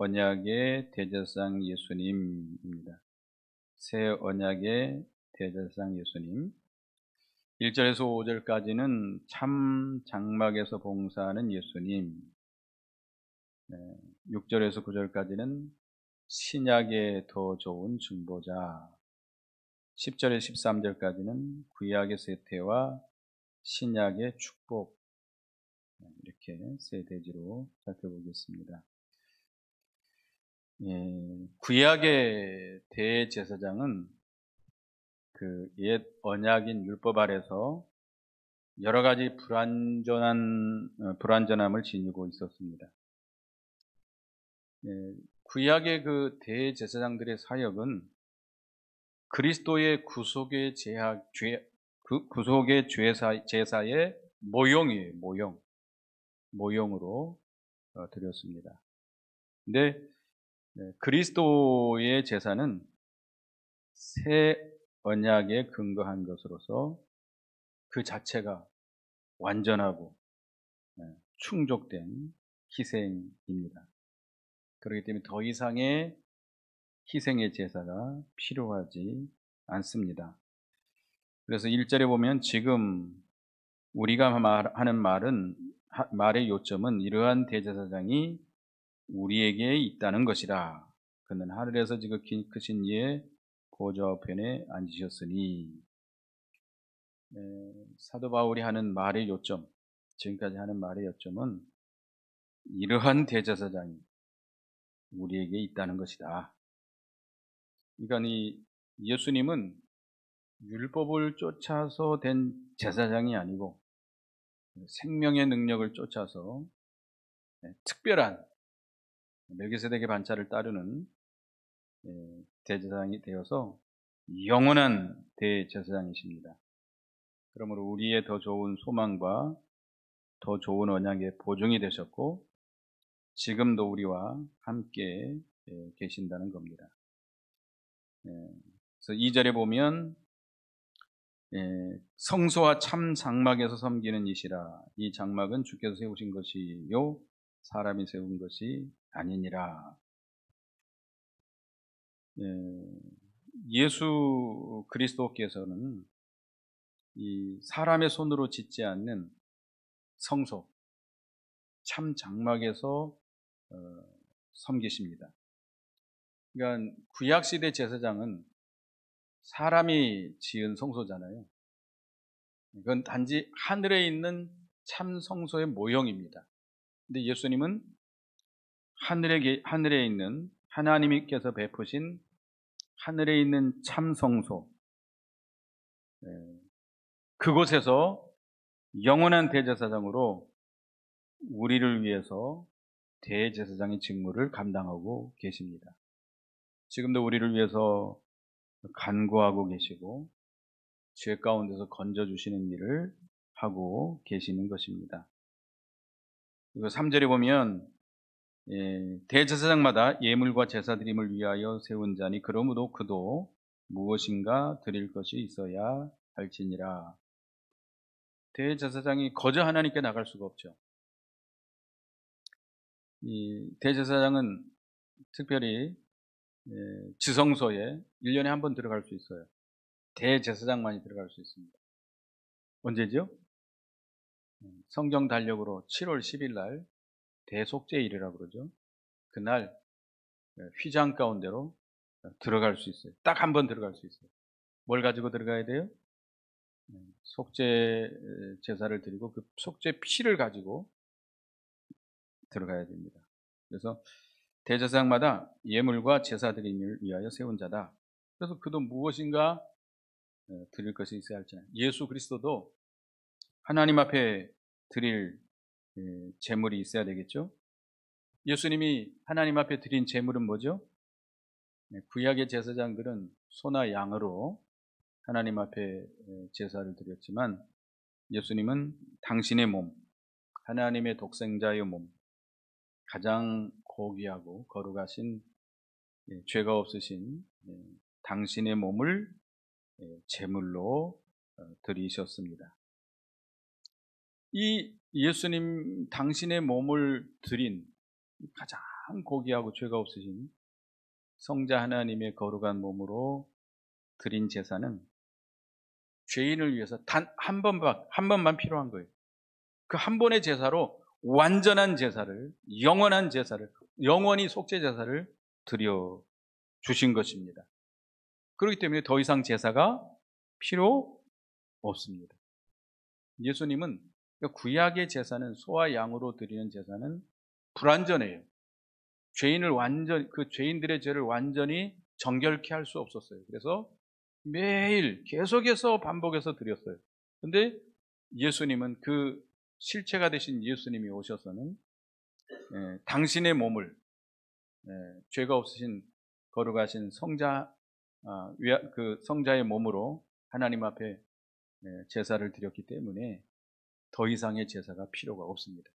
언약의 대제사장 예수님입니다. 새 언약의 대제사장 예수님. 1절에서 5절까지는 참 장막에서 봉사하는 예수님, 6절에서 9절까지는 신약의 더 좋은 중보자, 10절에서 13절까지는 구약의 세태와 신약의 축복, 이렇게 세 대지로 살펴보겠습니다. 구약의 대제사장은 그 옛 언약인 율법 아래서 여러 가지 불완전함을 지니고 있었습니다. 구약의 그 대제사장들의 사역은 그리스도의 구속의 제사의 모형이에요. 모형으로 드렸습니다. 근데 그리스도의 제사는 새 언약에 근거한 것으로서 그 자체가 완전하고 충족된 희생입니다. 그렇기 때문에 더 이상의 희생의 제사가 필요하지 않습니다. 그래서 1절에 보면 지금 우리가 하는 말의 요점은 이러한 대제사장이 우리에게 있다는 것이라. 그는 하늘에서 지극히 크신 이의 보좌 우편에 앉으셨으니. 사도 바울이 하는 말의 요점, 지금까지 하는 말의 요점은 이러한 대제사장이 우리에게 있다는 것이다. 그러니까 이 예수님은 율법을 쫓아서 된 제사장이 아니고 생명의 능력을 쫓아서 특별한 멜기세덱의 반차를 따르는 대제사장이 되어서 영원한 대제사장이십니다. 그러므로 우리의 더 좋은 소망과 더 좋은 언약의 보증이 되셨고 지금도 우리와 함께 계신다는 겁니다. 그래서 2절에 보면 성소와 참 장막에서 섬기는 이시라. 이 장막은 주께서 세우신 것이요 사람이 세운 것이 아니니라. 예수 그리스도께서는 이 사람의 손으로 짓지 않는 성소, 참 장막에서 섬기십니다. 그러니까 구약시대 제사장은 사람이 지은 성소잖아요. 이건 단지 하늘에 있는 참 성소의 모형입니다. 근데 예수님은 하늘에 있는 하나님께서 베푸신 하늘에 있는 참 성소, 그곳에서 영원한 대제사장으로 우리를 위해서 대제사장의 직무를 감당하고 계십니다. 지금도 우리를 위해서 간구하고 계시고 죄 가운데서 건져주시는 일을 하고 계시는 것입니다. 그리고 3절에 보면 대제사장마다 예물과 제사드림을 위하여 세운 자니 그러므로 그도 무엇인가 드릴 것이 있어야 할지니라. 대제사장이 거저 하나님께 나갈 수가 없죠. 이 대제사장은 특별히 지성소에 1년에 한 번 들어갈 수 있어요. 대제사장만이 들어갈 수 있습니다. 언제죠? 성경 달력으로 7월 10일 날 대속죄일이라고 그러죠. 그날 휘장 가운데로 들어갈 수 있어요. 딱 한 번 들어갈 수 있어요. 뭘 가지고 들어가야 돼요? 속죄 제사를 드리고 그 속죄 피를 가지고 들어가야 됩니다. 그래서 대제사장마다 예물과 제사드림을 위하여 세운 자다. 그래서 그도 무엇인가 드릴 것이 있어야 할지나. 예수 그리스도도 하나님 앞에 드릴 제물이 있어야 되겠죠. 예수님이 하나님 앞에 드린 제물은 뭐죠? 구약의 제사장들은 소나 양으로 하나님 앞에 제사를 드렸지만 예수님은 당신의 몸, 하나님의 독생자의 몸, 가장 고귀하고 거룩하신 죄가 없으신 당신의 몸을 제물로 드리셨습니다. 이 예수님 당신의 몸을 드린 가장 고귀하고 죄가 없으신 성자 하나님의 거룩한 몸으로 드린 제사는 죄인을 위해서 단 한 번만 필요한 거예요. 그 한 번의 제사로 완전한 제사를, 영원한 제사를, 영원히 속죄 제사를 드려 주신 것입니다. 그렇기 때문에 더 이상 제사가 필요 없습니다. 예수님은 구약의 제사는, 소와 양으로 드리는 제사는 불완전해요. 그 죄인들의 죄를 완전히 정결케 할 수 없었어요. 그래서 매일 계속해서 반복해서 드렸어요. 근데 예수님은, 그 실체가 되신 예수님이 오셔서는 당신의 몸을 죄가 없으신 거룩하신 그 성자의 몸으로 하나님 앞에 제사를 드렸기 때문에 더 이상의 제사가 필요가 없습니다.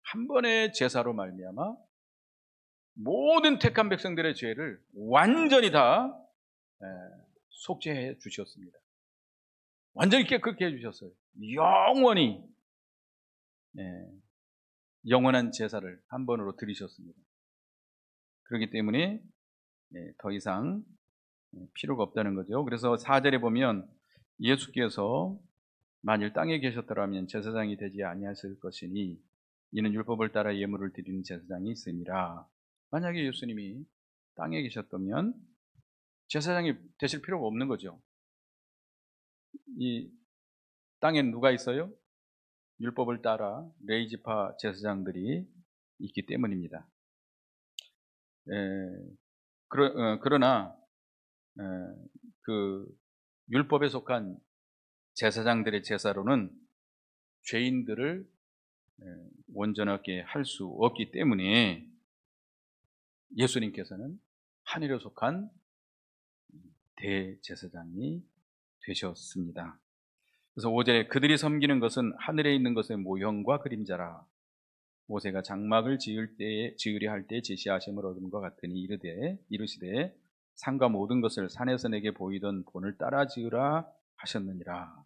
한 번의 제사로 말미암아 모든 택한 백성들의 죄를 완전히 다 속죄해 주셨습니다. 완전히 깨끗게 해주셨어요. 영원히 영원한 제사를 한 번으로 드리셨습니다. 그렇기 때문에 더 이상 필요가 없다는 거죠. 그래서 4절에 보면 예수께서 만일 땅에 계셨더라면 제사장이 되지 아니하실 것이니 이는 율법을 따라 예물을 드리는 제사장이 있음이라. 만약에 예수님이 땅에 계셨다면 제사장이 되실 필요가 없는 거죠. 이 땅엔 누가 있어요? 율법을 따라 레위지파 제사장들이 있기 때문입니다. 그러나 그 율법에 속한 제사장들의 제사로는 죄인들을 온전하게 할 수 없기 때문에 예수님께서는 하늘에 속한 대제사장이 되셨습니다. 그래서 5절에 그들이 섬기는 것은 하늘에 있는 것의 모형과 그림자라. 모세가 장막을 지으려 할 때 제시하심을 얻은 것 같으니 이르시되 산과 모든 것을 산에서 내게 보이던 본을 따라 지으라 하셨느니라.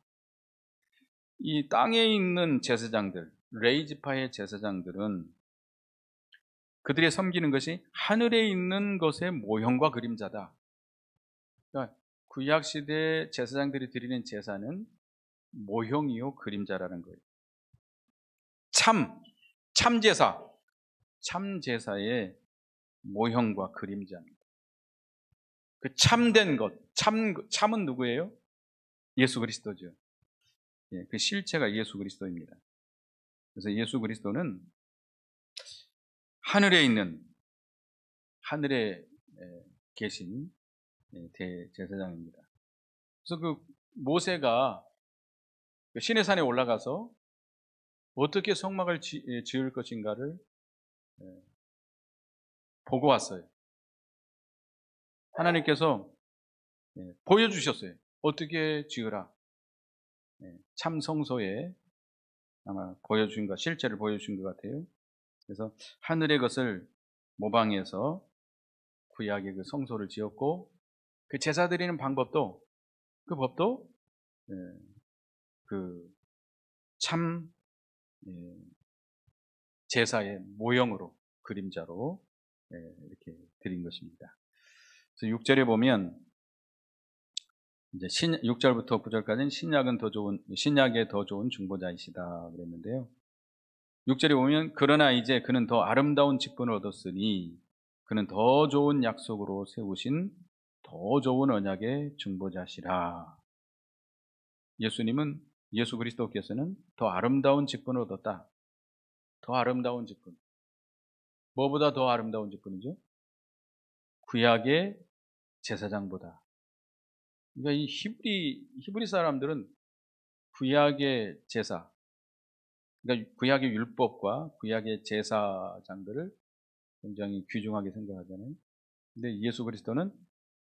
이 땅에 있는 제사장들, 레위지파의 제사장들은 그들의 섬기는 것이 하늘에 있는 것의 모형과 그림자다. 그러니까 구약 시대 제사장들이 드리는 제사는 모형이요 그림자라는 거예요. 참제사의 모형과 그림자입니다. 그 참된 것, 참은 누구예요? 예수 그리스도죠. 그 실체가 예수 그리스도입니다. 그래서 예수 그리스도는 하늘에 계신 대제사장입니다. 그래서 그 모세가 시내산에 올라가서 어떻게 성막을 지을 것인가를 보고 왔어요. 하나님께서 보여주셨어요. 어떻게 지으라. 참 성소에 아마 실체를 보여주신 것 같아요. 그래서 하늘의 것을 모방해서 구약의 그 성소를 지었고, 그 제사 드리는 방법도, 그 법도 그 참 제사의 모형으로, 그림자로 이렇게 드린 것입니다. 그래서 6절에 보면 이제 6절부터 9절까지는 신약의 더 좋은 중보자이시다 그랬는데요. 6절에 보면 그러나 이제 그는 더 아름다운 직분을 얻었으니 그는 더 좋은 약속으로 세우신 더 좋은 언약의 중보자시라. 예수 그리스도께서는 더 아름다운 직분을 얻었다. 더 아름다운 직분. 뭐보다 더 아름다운 직분이죠? 구약의 제사장보다. 그러니까 이 히브리 사람들은 구약의 제사, 그러니까 구약의 율법과 구약의 제사장들을 굉장히 귀중하게 생각하잖아요. 근데 예수 그리스도는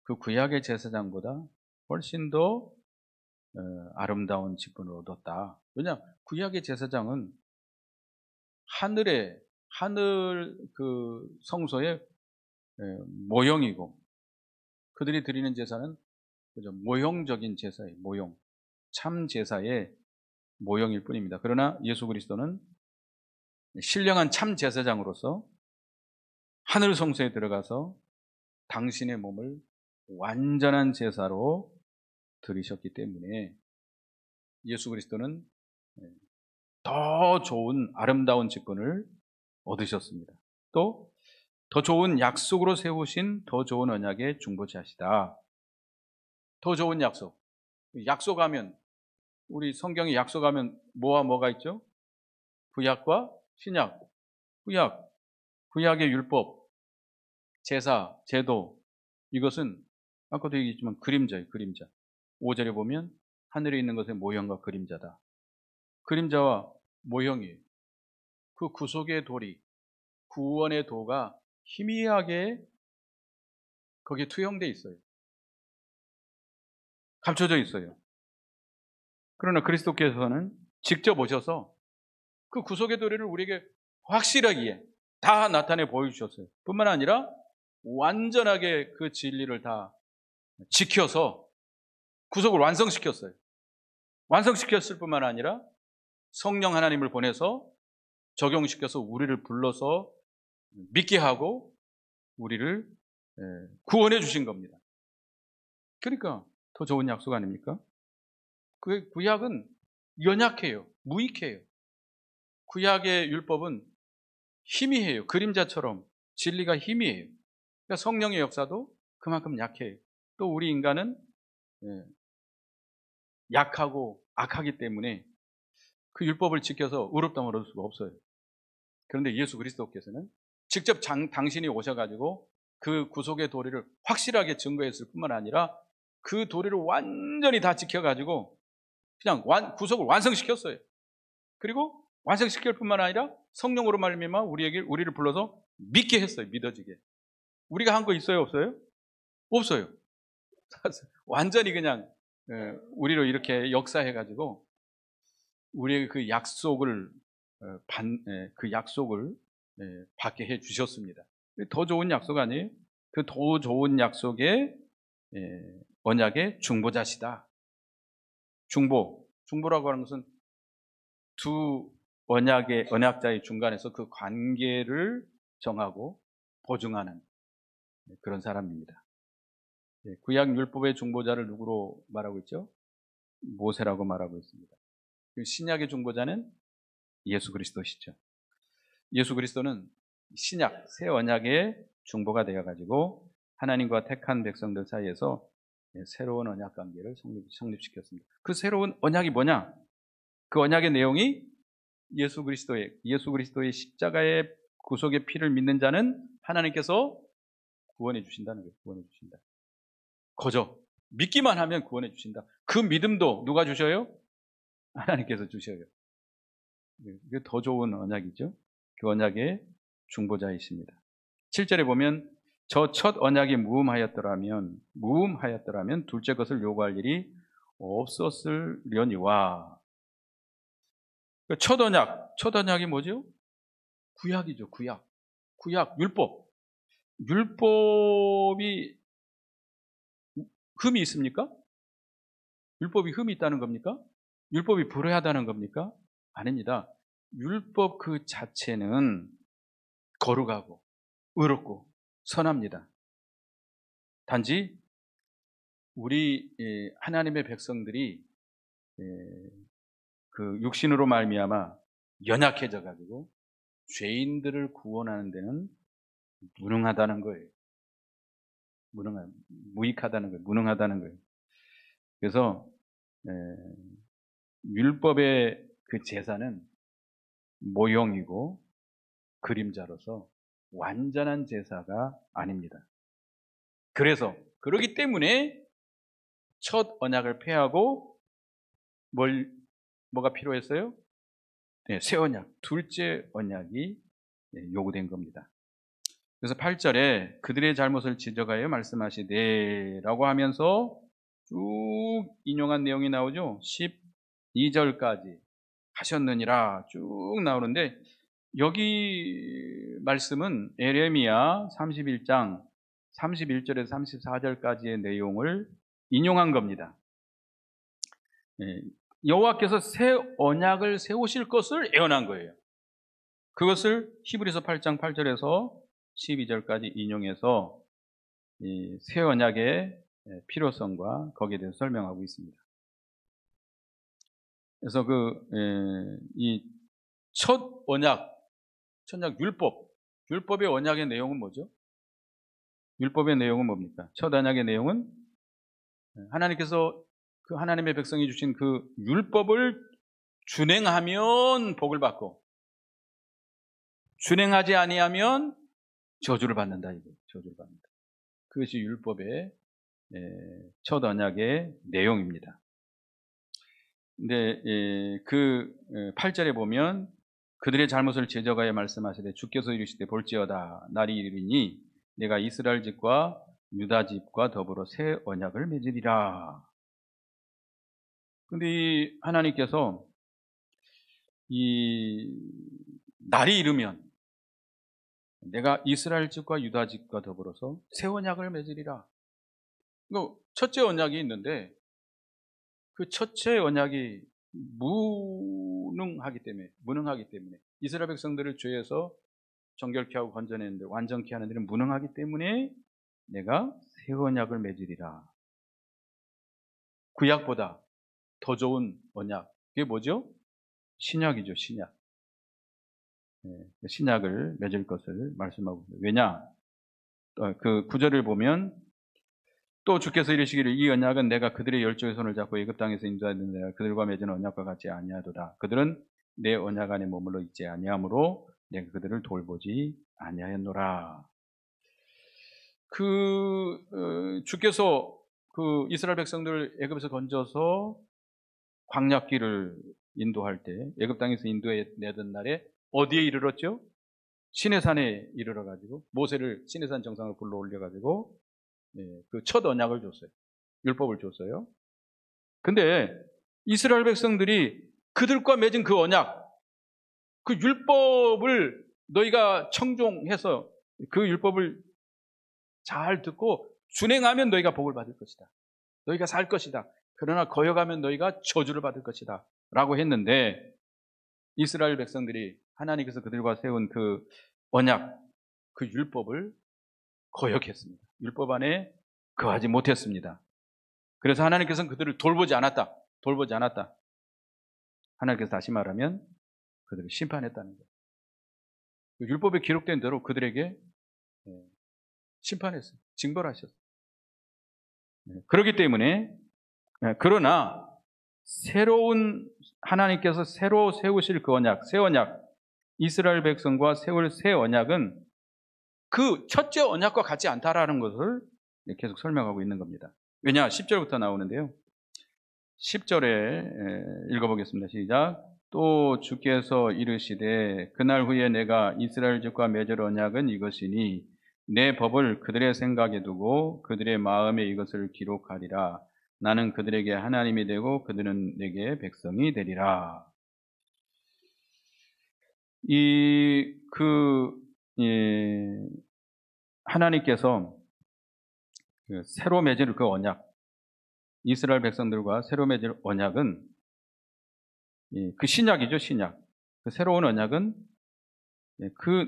그 구약의 제사장보다 훨씬 더 아름다운 직분을 얻었다. 왜냐? 구약의 제사장은 하늘 그 성소의 모형이고, 그들이 드리는 제사는 그죠? 모형적인 제사예요. 모형. 참 제사의 모형일 뿐입니다. 그러나 예수 그리스도는 신령한 참 제사장으로서 하늘 성소에 들어가서 당신의 몸을 완전한 제사로 드리셨기 때문에 예수 그리스도는 더 좋은 아름다운 직분을 얻으셨습니다. 또 더 좋은 약속으로 세우신 더 좋은 언약의 중보자시다. 더 좋은 약속. 약속하면, 우리 성경에 약속하면 뭐와 뭐가 있죠? 구약과 신약. 구약의 율법, 제사, 제도, 이것은 아까도 얘기했지만 그림자예요. 그림자. 5절에 보면 하늘에 있는 것의 모형과 그림자다. 그림자와 모형이에요. 그 구속의 도리, 구원의 도가 희미하게 거기에 투영되어 있어요. 감춰져 있어요. 그러나 그리스도께서는 직접 오셔서 그 구속의 도리를 우리에게 확실하게 다 나타내 보여주셨어요. 뿐만 아니라 완전하게 그 진리를 다 지켜서 구속을 완성시켰어요. 완성시켰을 뿐만 아니라 성령 하나님을 보내서 적용시켜서 우리를 불러서 믿게 하고 우리를 구원해 주신 겁니다. 그러니까 더 좋은 약속 아닙니까? 그 구약은 연약해요. 무익해요. 구약의 율법은 희미해요. 그림자처럼 진리가 희미해요. 그러니까 성령의 역사도 그만큼 약해요. 또 우리 인간은 약하고 악하기 때문에 그 율법을 지켜서 의롭다함을 얻을 수가 없어요. 그런데 예수 그리스도께서는 직접 당신이 오셔가지고 그 구속의 도리를 확실하게 증거했을 뿐만 아니라 그 도리를 완전히 다 지켜가지고 그냥 구속을 완성시켰어요. 그리고 완성시킬 뿐만 아니라 성령으로 말미암아 우리를 불러서 믿게 했어요. 믿어지게. 우리가 한 거 있어요? 없어요? 없어요. 완전히 그냥 우리로 이렇게 역사해가지고 우리의 그 약속을 받게 해 주셨습니다. 더 좋은 약속 아니에요? 그 더 좋은 약속의 언약의 중보자시다. 중보라고 하는 것은 두 언약자의 중간에서 그 관계를 정하고 보증하는 그런 사람입니다. 구약 율법의 중보자를 누구로 말하고 있죠? 모세라고 말하고 있습니다. 신약의 중보자는 예수 그리스도시죠. 예수 그리스도는 신약, 새 언약의 중보가 되어가지고 하나님과 택한 백성들 사이에서 새로운 언약 관계를 성립시켰습니다. 그 새로운 언약이 뭐냐? 그 언약의 내용이 예수 그리스도의 십자가의 구속의 피를 믿는 자는 하나님께서 구원해 주신다는 거예요. 구원해 주신다. 거저 믿기만 하면 구원해 주신다. 그 믿음도 누가 주셔요? 하나님께서 주셔요. 이게 더 좋은 언약이죠. 그 언약의 중보자이십니다. 7절에 보면 저 첫 언약이 무음하였더라면 둘째 것을 요구할 일이 없었으려니와. 첫 언약이 뭐죠? 구약이죠. 구약, 율법. 율법이 흠이 있습니까? 율법이 흠이 있다는 겁니까? 율법이 불의하다는 겁니까? 아닙니다. 율법 그 자체는 거룩하고 의롭고 선합니다. 단지 우리 하나님의 백성들이 그 육신으로 말미암아 연약해져 가지고 죄인들을 구원하는 데는 무능하다는 거예요. 무능하다는 거예요. 그래서 율법의 그 제사는 모형이고 그림자로서 완전한 제사가 아닙니다. 그러기 때문에 첫 언약을 폐하고 뭐가 필요했어요? 새 언약, 둘째 언약이 요구된 겁니다. 그래서 8절에 그들의 잘못을 지적하여 말씀하시되 라고 하면서 쭉 인용한 내용이 나오죠. 12절까지 하셨느니라 쭉 나오는데 여기 말씀은 에레미야 31장 31절에서 34절까지의 내용을 인용한 겁니다. 여호와께서 새 언약을 세우실 것을 예언한 거예요. 그것을 히브리서 8장 8절에서 12절까지 인용해서 이 새 언약의 필요성과 거기에 대해서 설명하고 있습니다. 그래서 이 첫 언약 율법의 언약의 내용은 뭐죠? 율법의 내용은 뭡니까? 첫 언약의 내용은 하나님께서 그 하나님의 백성이 주신 그 율법을 준행하면 복을 받고 준행하지 아니하면 저주를 받는다. 저주를 받는다. 그것이 율법의 첫 언약의 내용입니다. 근데 그 8절에 보면 그들의 잘못을 제적하여 말씀하시되 주께서 이르시되 볼지어다 날이 이르리니 내가 이스라엘 집과 유다 집과 더불어 새 언약을 맺으리라. 근데 이 하나님께서 이 날이 이르면 내가 이스라엘 집과 유다 집과 더불어서 새 언약을 맺으리라. 첫째 언약이 있는데 그 첫째 언약이 무능하기 때문에 이스라엘 백성들을 죄에서 정결케 하고 건져내는데 완전케 하는 데는 무능하기 때문에 내가 새 언약을 맺으리라. 구약보다 더 좋은 언약. 그게 뭐죠? 신약이죠, 신약. 신약을 맺을 것을 말씀하고 있습니다. 왜냐? 그 9절을 보면 또 주께서 이르시기를 이 언약은 내가 그들의 열조의 손을 잡고 애굽 땅에서 인도하였는 내가 그들과 맺은 언약과 같지 아니하도다. 그들은 내 언약 안에 머물러 있지 아니하므로 내가 그들을 돌보지 아니하였노라. 주께서 그 이스라엘 백성들을 애굽에서 건져서 광야길을 인도할 때 애굽 땅에서 인도해 내던 날에 어디에 이르렀죠? 시내산에 이르러 가지고 모세를 시내산 정상으로 불러 올려 가지고 그 첫 언약을 줬어요. 율법을 줬어요. 근데 이스라엘 백성들이 그들과 맺은 그 언약, 그 율법을 너희가 청종해서 그 율법을 잘 듣고 준행하면 너희가 복을 받을 것이다. 너희가 살 것이다. 그러나 거역하면 너희가 저주를 받을 것이다. 라고 했는데 이스라엘 백성들이 하나님께서 그들과 세운 그 언약, 그 율법을 거역했습니다. 율법 안에 거하지 못했습니다. 그래서 하나님께서는 그들을 돌보지 않았다. 하나님께서 다시 말하면 그들을 심판했다는 거예요. 율법에 기록된 대로 그들에게 심판했어요. 징벌하셨어요. 그렇기 때문에 그러나 하나님께서 새로 세우실 그 언약, 새 언약, 이스라엘 백성과 세울 새 언약은 그 첫째 언약과 같지 않다라는 것을 계속 설명하고 있는 겁니다. 왜냐? 10절부터 나오는데요. 10절에 읽어보겠습니다. 시작. 또 주께서 이르시되 그날 후에 내가 이스라엘 집과 맺을 언약은 이것이니 내 법을 그들의 생각에 두고 그들의 마음에 이것을 기록하리라. 나는 그들에게 하나님이 되고 그들은 내게 백성이 되리라. 하나님께서 새로 맺을 그 언약, 이스라엘 백성들과 새로 맺을 언약은 그 신약이죠, 신약. 그 새로운 언약은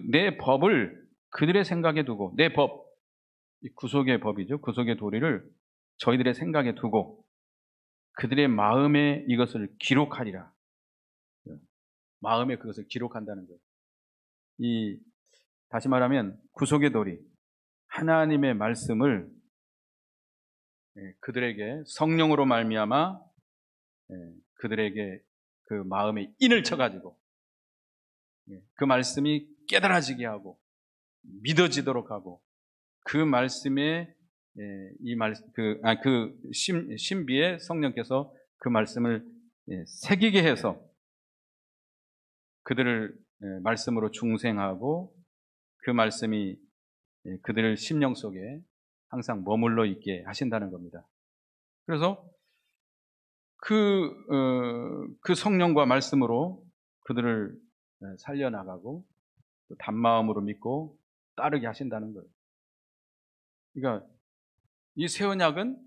내 법을 그들의 생각에 두고, 내 법, 구속의 법이죠. 구속의 도리를 저희들의 생각에 두고 그들의 마음에 이것을 기록하리라. 마음에 그것을 기록한다는 거예요. 다시 말하면 구속의 도리, 하나님의 말씀을 그들에게 성령으로 말미암아 그들에게 그 마음에 인을 쳐가지고 그 말씀이 깨달아지게 하고 믿어지도록 하고 그 말씀에 신비에 성령께서 그 말씀을 새기게 해서 그들을 말씀으로 중생하고 그 말씀이 그들의 심령 속에 항상 머물러 있게 하신다는 겁니다. 그래서 그 성령과 말씀으로 그들을 살려나가고 단마음으로 믿고 따르게 하신다는 거예요. 그러니까 이 새 언약은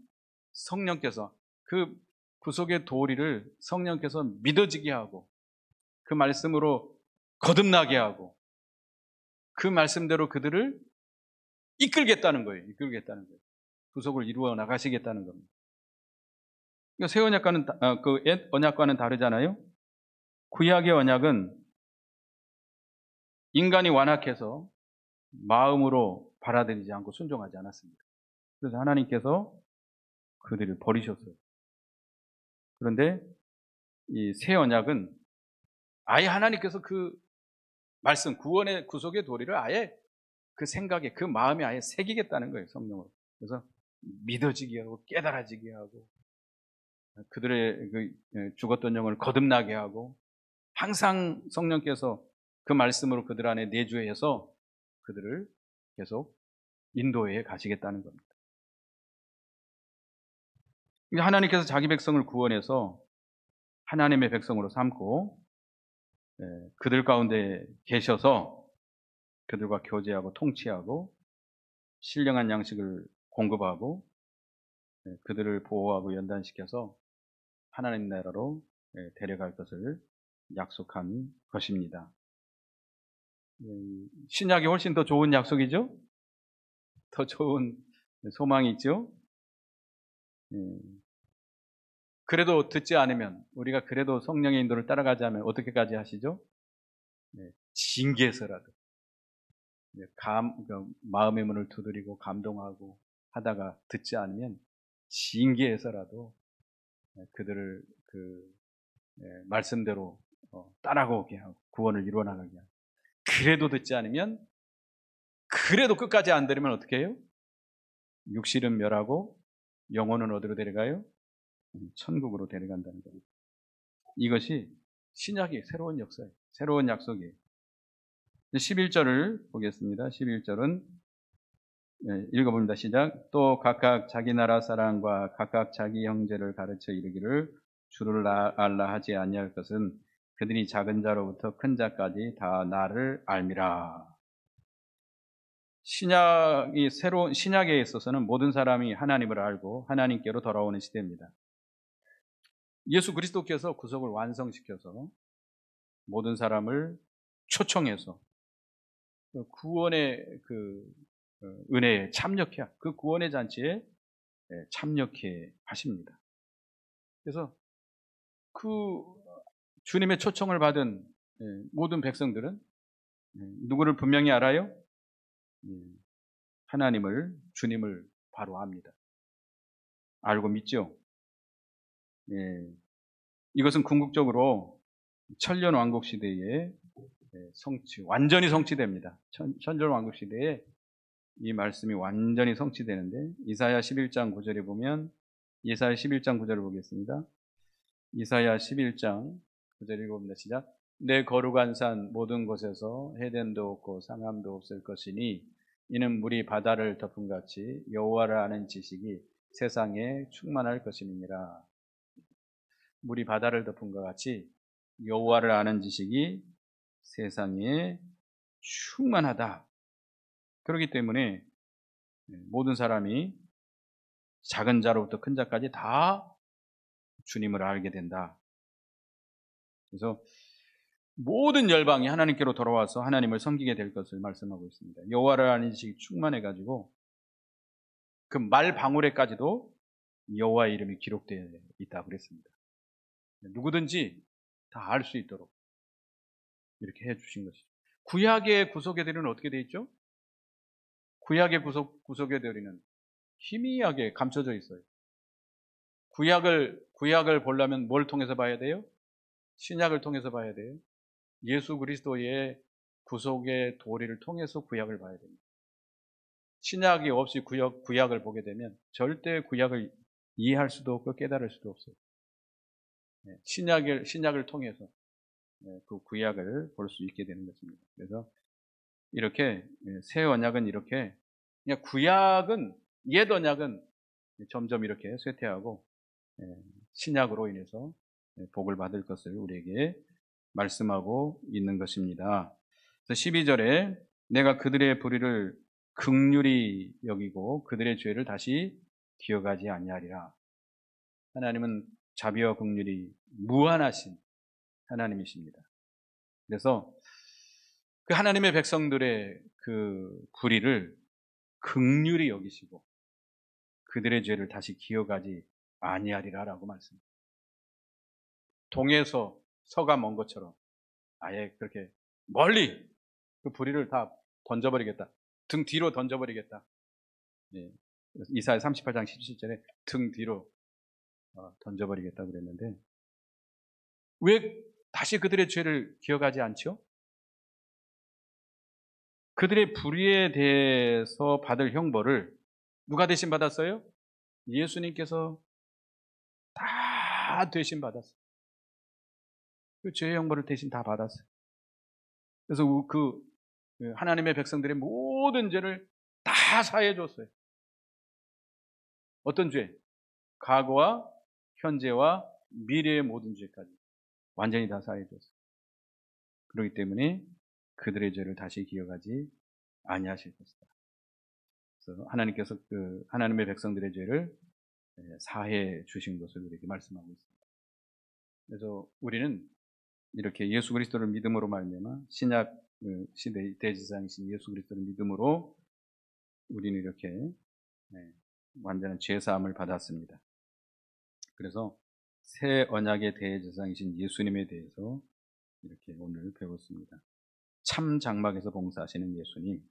성령께서 그 구속의 도리를 성령께서 믿어지게 하고 그 말씀으로 거듭나게 하고 그 말씀대로 그들을 이끌겠다는 거예요. 이끌겠다는 거예요. 구속을 이루어 나가시겠다는 겁니다. 그러니까 새 언약과는 그 옛 언약과는 다르잖아요. 구약의 언약은 인간이 완악해서 마음으로 받아들이지 않고 순종하지 않았습니다. 그래서 하나님께서 그들을 버리셨어요. 그런데 이 새 언약은 아예 하나님께서 그 말씀, 구원의 구속의 도리를 아예 그 생각에, 그 마음에 아예 새기겠다는 거예요, 성령으로. 그래서 믿어지게 하고 깨달아지게 하고 그들의 그 죽었던 영을 거듭나게 하고 항상 성령께서 그 말씀으로 그들 안에 내주해서 그들을 계속 인도해 가시겠다는 겁니다. 하나님께서 자기 백성을 구원해서 하나님의 백성으로 삼고 그들 가운데 계셔서 그들과 교제하고 통치하고 신령한 양식을 공급하고 그들을 보호하고 연단시켜서 하나님 나라로 데려갈 것을 약속한 것입니다. 신약이 훨씬 더 좋은 약속이죠? 더 좋은 소망이 있죠? 그래도 듣지 않으면, 우리가 그래도 성령의 인도를 따라가지 않으면 어떻게까지 하시죠? 징계해서라도 마음의 문을 두드리고 감동하고 하다가 듣지 않으면 징계해서라도 그들을 그 말씀대로 따라오게 하고 구원을 이루어 나가게 하고, 그래도 듣지 않으면, 그래도 끝까지 안 들으면 어떻게 해요? 육실은 멸하고 영혼은 어디로 데려가요? 천국으로 데려간다는 겁니다. 이것이 신약의 새로운 역사예요. 새로운 약속이에요. 11절을 보겠습니다. 11절은 읽어봅니다. 시작. 또 각각 자기 나라 사람과 각각 자기 형제를 가르쳐 이르기를 주를 알라 하지 아니할 것은 그들이 작은 자로부터 큰 자까지 다 나를 알미라. 새로운 신약에 있어서는 모든 사람이 하나님을 알고 하나님께로 돌아오는 시대입니다. 예수 그리스도께서 구속을 완성시켜서 모든 사람을 초청해서 구원의 그 은혜에 참여해, 그 구원의 잔치에 참여해 하십니다. 그래서 그 주님의 초청을 받은 모든 백성들은 누구를 분명히 알아요? 하나님을, 주님을 바로 압니다. 알고 믿죠? 이것은 궁극적으로 천년 왕국 시대에 완전히 성취됩니다. 천년 왕국 시대에 이 말씀이 완전히 성취되는데, 이사야 11장 9절에 보면, 이사야 11장 9절을 보겠습니다. 이사야 11장 9절 읽어봅니다. 시작. 내 거룩한 산 모든 곳에서 해됨도 없고 상함도 없을 것이니 이는 물이 바다를 덮은 같이 여호와를 아는 지식이 세상에 충만할 것임이니라. 물이 바다를 덮은 것 같이 여호와를 아는 지식이 세상에 충만하다. 그렇기 때문에 모든 사람이 작은 자로부터 큰 자까지 다 주님을 알게 된다. 그래서 모든 열방이 하나님께로 돌아와서 하나님을 섬기게 될 것을 말씀하고 있습니다. 여호와를 아는 지식이 충만해가지고 그 말 방울에까지도 여호와의 이름이 기록되어 있다고 그랬습니다. 누구든지 다 알 수 있도록 이렇게 해주신 것이죠. 구약의 구속의 대리는 어떻게 되어 있죠? 구약의 구속의 대리는 희미하게 감춰져 있어요. 구약을 보려면 뭘 통해서 봐야 돼요? 신약을 통해서 봐야 돼요. 예수 그리스도의 구속의 도리를 통해서 구약을 봐야 됩니다. 신약이 없이 구약을 보게 되면 절대 구약을 이해할 수도 없고 깨달을 수도 없어요. 신약을 통해서 그 구약을 볼 수 있게 되는 것입니다. 그래서 이렇게 새 언약은 이렇게, 그냥 구약은, 옛 언약은 점점 이렇게 쇠퇴하고 신약으로 인해서 복을 받을 것을 우리에게 말씀하고 있는 것입니다. 그래서 12절에 내가 그들의 불의를 긍휼히 여기고 그들의 죄를 다시 기억하지 아니하리라. 하나님은 자비와 긍휼이 무한하신 하나님이십니다. 그래서 그 하나님의 백성들의 그 불의를 긍휼히 여기시고 그들의 죄를 다시 기억하지 아니하리라라고 말씀합니다. 동에서 서가 먼 것처럼 아예 그렇게 멀리 그 불의를 다 던져버리겠다. 등 뒤로 던져버리겠다. 예. 이사야 38장 17절에 등 뒤로 던져버리겠다 그랬는데 왜 다시 그들의 죄를 기억하지 않죠? 그들의 불의에 대해서 받을 형벌을 누가 대신 받았어요? 예수님께서 다 대신 받았어요. 그 죄의 형벌을 대신 다 받았어요. 그래서 그 하나님의 백성들의 모든 죄를 다 사해 줬어요. 어떤 죄? 과거와 현재와 미래의 모든 죄까지 완전히 다 사해 줬어요. 그렇기 때문에 그들의 죄를 다시 기억하지 아니하실 것이다. 그래서 하나님께서 그 하나님의 백성들의 죄를 사해 주신 것을 우리에게 말씀하고 있습니다. 그래서 우리는 이렇게 예수 그리스도를 믿음으로 말미암아 신약 시대 대제사장이신 예수 그리스도를 믿음으로 우리는 이렇게 완전한 죄 사함을 받았습니다. 그래서 새 언약의 대제사장이신 예수님에 대해서 이렇게 오늘 배웠습니다. 참 장막에서 봉사하시는 예수님.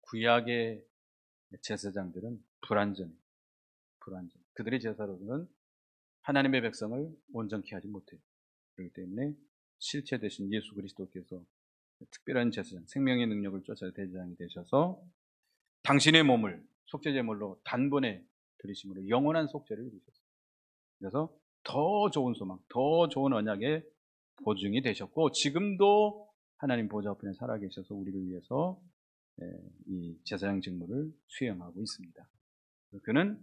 구약의 제사장들은 불완전. 그들의 제사로는 하나님의 백성을 온전케 하지 못해요. 그렇기 때문에 실체 되신 예수 그리스도께서 특별한 제사장, 생명의 능력을 쫓아 대제사장이 되셔서 당신의 몸을 속죄제물로 단번에 드리심으로 영원한 속죄를 이루셨어요. 그래서 더 좋은 소망, 더 좋은 언약의 보증이 되셨고 지금도 하나님 보좌 앞에 살아계셔서 우리를 위해서 이 제사장 직무를 수행하고 있습니다. 그는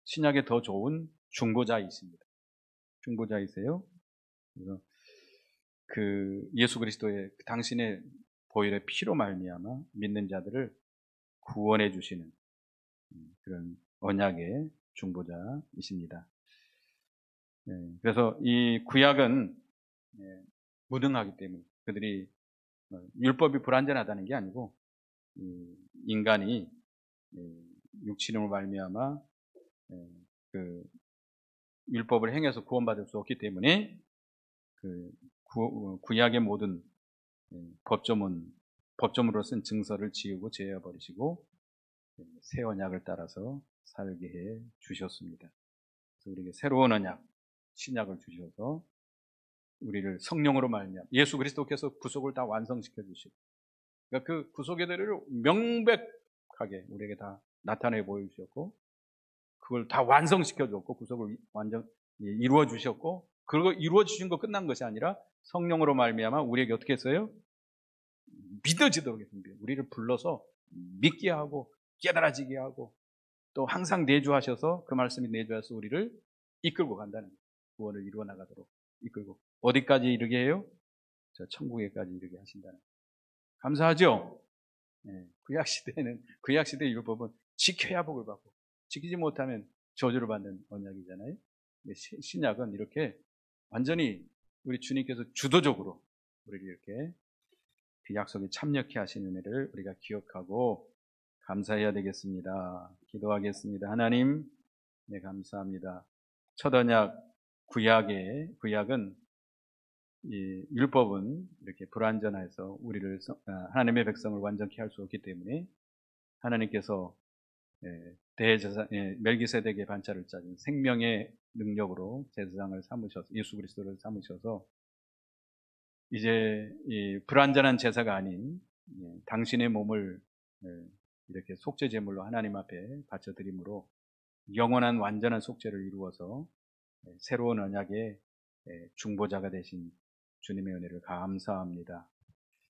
신약의 더 좋은 중보자이십니다. 중보자이세요. 그래서 그 예수 그리스도의 당신의 보혈의 피로 말미암아 믿는 자들을 구원해 주시는 그런 언약의 중보자이십니다. 그래서 이 구약은 무능하기 때문에 그들이 율법이 불완전하다는 게 아니고 인간이 육신으로 말미암아 그 율법을 행해서 구원받을 수 없기 때문에 그 구약의 모든 법조문으로 쓴 증서를 지우고 제어버리시고 새 언약을 따라서 살게 해 주셨습니다. 그래서 우리에게 새로운 언약, 신약을 주셔서 우리를 성령으로 말미암아 예수 그리스도께서 구속을 다 완성시켜 주시고 그러니까 그 구속의 도리를 명백하게 우리에게 다 나타내 보여주셨고 그걸 다 완성시켜 줬고 구속을 완전 이루어 주셨고 그리고 이루어 주신 거 끝난 것이 아니라 성령으로 말미암아 우리에게 어떻게 했어요? 믿어지도록 했습니다. 우리를 불러서 믿게 하고 깨달아지게 하고 또 항상 내주하셔서 그 말씀이 내주해서 우리를 이끌고 간다는 거예요. 구원을 이루어 나가도록 이끌고 어디까지 이르게 해요? 저 천국에까지 이르게 하신다는 거예요. 감사하죠? 구약시대 율법은 지켜야 복을 받고 지키지 못하면 저주를 받는 언약이잖아요. 신약은 이렇게 완전히 우리 주님께서 주도적으로 우리를 이렇게 그 약속에 참여케 하시는 은혜를 우리가 기억하고 감사해야 되겠습니다. 기도하겠습니다. 하나님, 네, 감사합니다. 첫 언약 구약은 이 율법은 이렇게 불완전해서 우리를 하나님의 백성을 완전케 할 수 없기 때문에 하나님께서 대제사 멜기세덱의 반차를 짜준 생명의 능력으로 제사장을 삼으셔서 예수 그리스도를 삼으셔서 이제 이 불완전한 제사가 아닌 당신의 몸을 이렇게 속죄 제물로 하나님 앞에 바쳐 드림으로 영원한 완전한 속죄를 이루어서 새로운 언약의 중보자가 되신 주님의 은혜를 감사합니다.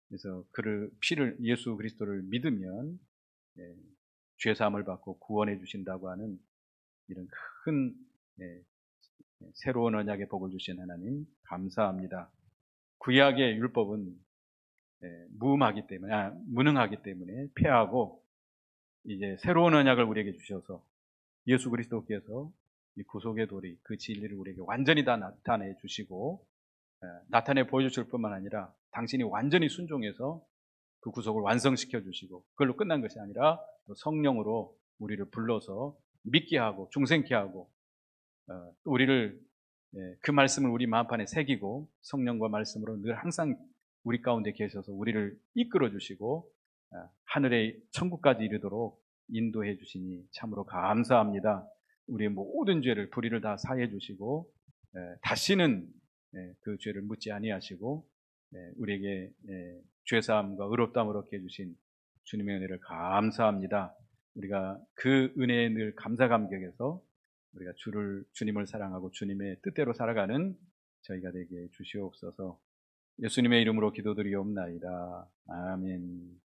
그래서 그를 피를 예수 그리스도를 믿으면 죄 사함을 받고 구원해 주신다고 하는 이런 큰 새로운 언약의 복을 주신 하나님 감사합니다. 구약의 율법은 무능하기 때문에 패하고 이제 새로운 언약을 우리에게 주셔서 예수 그리스도께서 이 구속의 도리, 그 진리를 우리에게 완전히 다 나타내 주시고 나타내 보여주실 뿐만 아니라 당신이 완전히 순종해서 그 구속을 완성시켜 주시고 그걸로 끝난 것이 아니라 또 성령으로 우리를 불러서 믿게 하고 중생케 하고 또 우리를 그 말씀을 우리 마음판에 새기고 성령과 말씀으로 늘 항상 우리 가운데 계셔서 우리를 이끌어 주시고 하늘의 천국까지 이르도록 인도해 주시니 참으로 감사합니다. 우리의 모든 죄를 불의를 다 사해 주시고 다시는 그 죄를 묻지 아니하시고 우리에게 죄사함과 의롭다함을 얻게 해주신 주님의 은혜를 감사합니다. 우리가 그 은혜에 늘 감사 감격해서 우리가 주님을 사랑하고 주님의 뜻대로 살아가는 저희가 되게 주시옵소서. 예수님의 이름으로 기도드리옵나이다. 아멘.